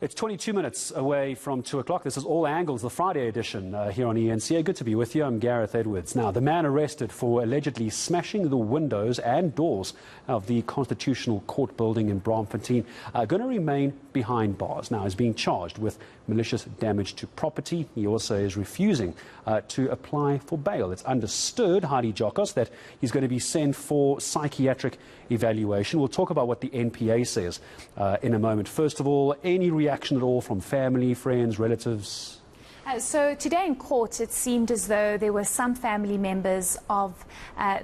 It's 22 minutes away from 2 o'clock. This is All Angles, the Friday edition here on eNCA. Good to be with you. I'm Gareth Edwards. Now, the man arrested for allegedly smashing the windows and doors of the Constitutional Court building in Braamfontein going to remain behind bars. Now, he's being charged with malicious damage to property. He also is refusing to apply for bail. It's understood, Heidi Giokos, that he's going to be sent for psychiatric evaluation. We'll talk about what the eNCA says in a moment. First of all, any reaction at all from family, friends, relatives? So today in court, it seemed as though there were some family members of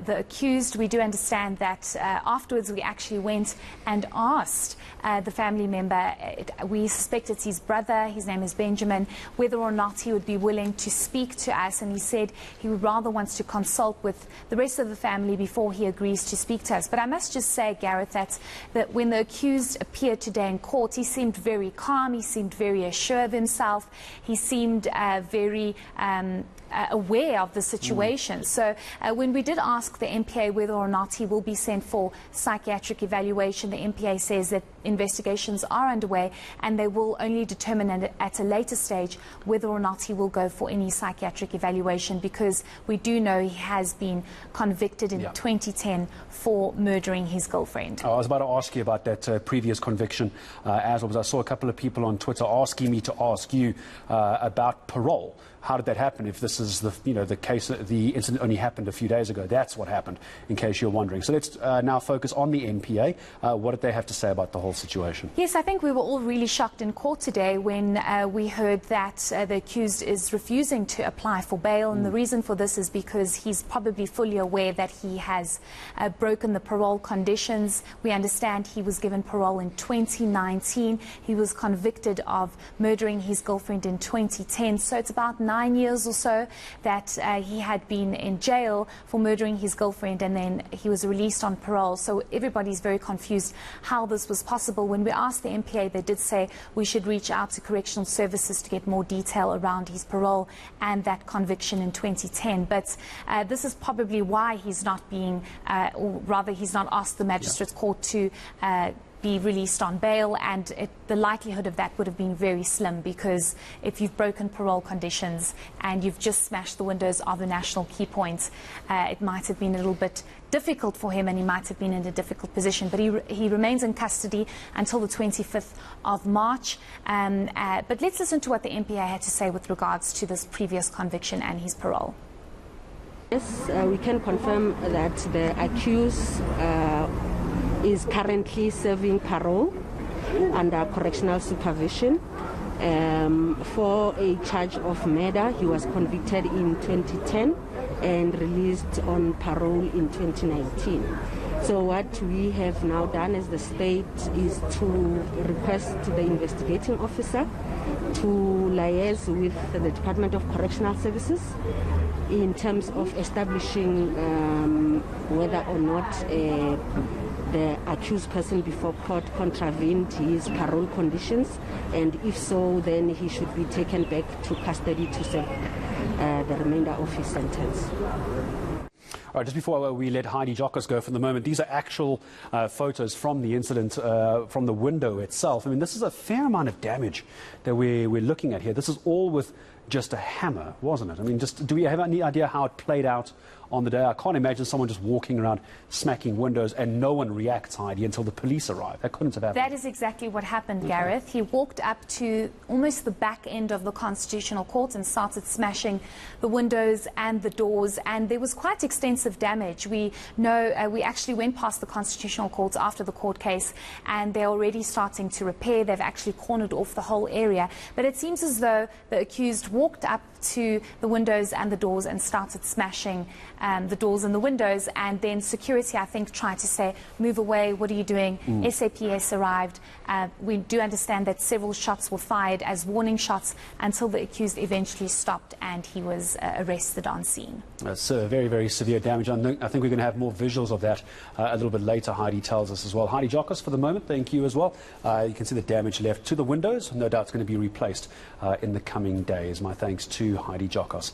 the accused. We do understand that afterwards we actually went and asked the family member, we suspect it's his brother, his name is Benjamin, whether or not he would be willing to speak to us. And he said he would rather wants to consult with the rest of the family before he agrees to speak to us. But I must just say, Gareth, that when the accused appeared today in court, he seemed very calm, he seemed very assured of himself, he seemed very aware of the situation. So when we did ask the eNCA whether or not he will be sent for psychiatric evaluation, the eNCA says that investigations are underway and they will only determine at a later stage whether or not he will go for any psychiatric evaluation, because we do know he has been convicted in 2010 for murdering his girlfriend. I was about to ask you about that previous conviction as well, because I saw a couple of people on Twitter asking me to ask you about parole. How did that happen? If this is the case, the incident only happened a few days ago. That's what happened, in case you're wondering. So let's now focus on the eNCA. What did they have to say about the whole situation? Yes, I think we were all really shocked in court today when we heard that the accused is refusing to apply for bail. And the reason for this is because he's probably fully aware that he has broken the parole conditions. We understand he was given parole in 2019. He was convicted of murdering his girlfriend in 2010. So it's about 9 years or so that he had been in jail for murdering his girlfriend, and then he was released on parole. So everybody's very confused how this was possible. When we asked the eNCA, they did say we should reach out to correctional services to get more detail around his parole and that conviction in 2010. But this is probably why he's not being, or rather he's not asked the magistrates court to be released on bail, and the likelihood of that would have been very slim, because if you've broken parole conditions and you've just smashed the windows of the national key points, it might have been a little bit difficult for him and he might have been in a difficult position. But he remains in custody until the 25th of March. But let's listen to what the eNCA had to say with regards to this previous conviction and his parole. Yes, we can confirm that the accused is currently serving parole under correctional supervision for a charge of murder. He was convicted in 2010 and released on parole in 2019. So what we have now done as the state is to request the investigating officer to liaise with the Department of Correctional Services in terms of establishing whether or not the accused person before court contravened his parole conditions, and if so, then he should be taken back to custody to serve the remainder of his sentence. All right, just before we let Heidi Giokos go for the moment, these are actual photos from the incident, from the window itself. I mean, this is a fair amount of damage that we're looking at here. This is all with just a hammer, wasn't it? I mean, do we have any idea how it played out on the day? I can't imagine someone just walking around smacking windows and no one reacts, Heidi, until the police arrive. That couldn't have happened. That is exactly what happened, Gareth. He walked up to almost the back end of the Constitutional Court and started smashing the windows and the doors, and there was quite extensive damage. We know we actually went past the Constitutional Court after the court case, and they're already starting to repair. They've actually cornered off the whole area. But it seems as though the accused walked up to the windows and the doors and started smashing the doors and the windows, and then security, I think, tried to say, move away, what are you doing? SAPS arrived. We do understand that several shots were fired as warning shots until the accused eventually stopped and he was arrested on scene. That's very, very severe damage. I think we're going to have more visuals of that a little bit later, Heidi tells us as well. Heidi Giokos, for the moment, thank you as well. You can see the damage left to the windows. No doubt it's going to be replaced in the coming days. My thanks to Heidi Giokos.